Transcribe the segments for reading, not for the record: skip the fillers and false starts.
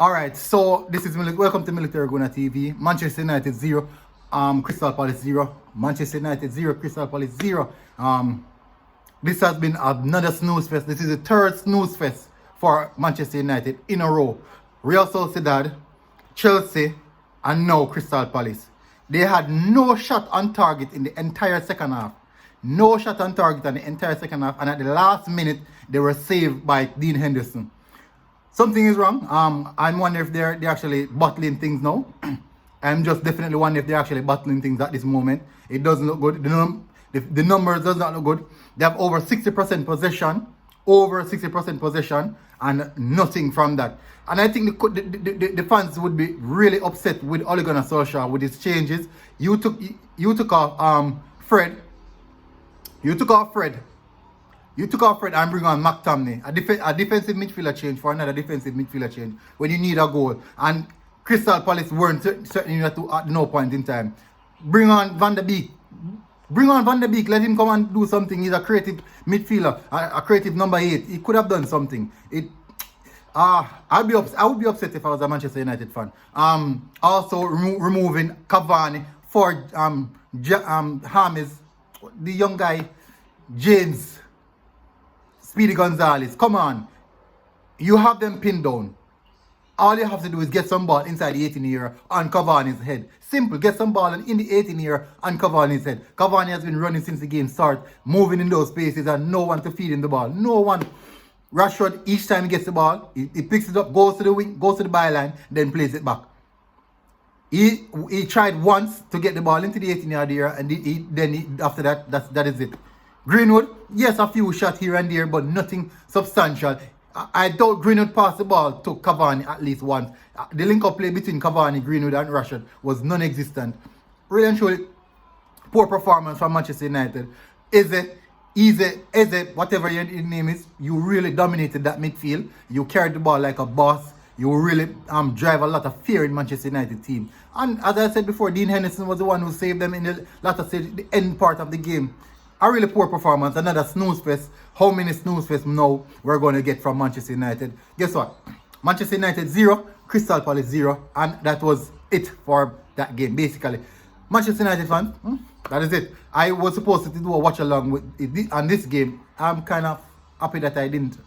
Alright, so this is welcome to Military Guna TV. Manchester United 0, Crystal Palace 0. Manchester United 0, Crystal Palace 0. This has been another snooze fest. This is the third snooze fest for Manchester United in a row. Real Sociedad, Chelsea, and now Crystal Palace. They had no shot on target in the entire second half. No shot on target in the entire second half, and at the last minute, they were saved by Dean Henderson. Something is wrong. I'm wondering if they're actually bottling things now. I'm just definitely wondering if they're actually bottling things at this moment. It doesn't look good. The numbers does not look good. They have over 60% possession. Over 60% possession. And nothing from that. And I think the fans would be really upset with Ole Gunnar Solskjaer with his changes. You took off Fred. You took off Fred and bring on McTominay. A defensive midfielder change for another defensive midfielder change when you need a goal. And Crystal Palace weren't certainly at no point in time. Bring on Van der Beek. Bring on Van der Beek. Let him come and do something. He's a creative midfielder, a creative number 8. He could have done something. I would be upset if I was a Manchester United fan. Also removing Cavani for James, the young guy, James. Speedy Gonzalez, come on. You have them pinned down. All you have to do is get some ball inside the 18 area and Cavani's head. Simple. Get some ball in the 18 area and Cavani's head. Cavani has been running since the game started, moving in those spaces and no one to feed him the ball. No one. Rashford, each time he gets the ball, he picks it up, goes to the wing, goes to the byline, then plays it back. He tried once to get the ball into the 18 yard area and after that, that is it. Greenwood, yes, a few shots here and there, but nothing substantial. I doubt Greenwood passed the ball to Cavani at least once. The link-up play between Cavani, Greenwood and Rashford was non-existent. Really and truly, poor performance from Manchester United. Is it, whatever your name is, you really dominated that midfield. You carried the ball like a boss. You really drive a lot of fear in Manchester United team. And as I said before, Dean Henderson was the one who saved them in the end part of the game. A really poor performance, another snooze fest. How many snooze fests now we're going to get from Manchester United? Guess what? Manchester United 0, Crystal Palace 0, and that was it for that game, basically. Manchester United fans, that is it. I was supposed to do a watch along with it on this game. I'm kind of happy that I didn't.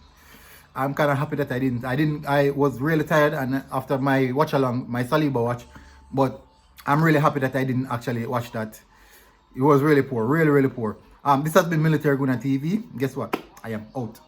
I was really tired and after my watch along, my Saliba watch, but I'm really happy that I didn't actually watch that. It was really poor, really, really poor. This has been Military Guna TV. Guess what? I am out.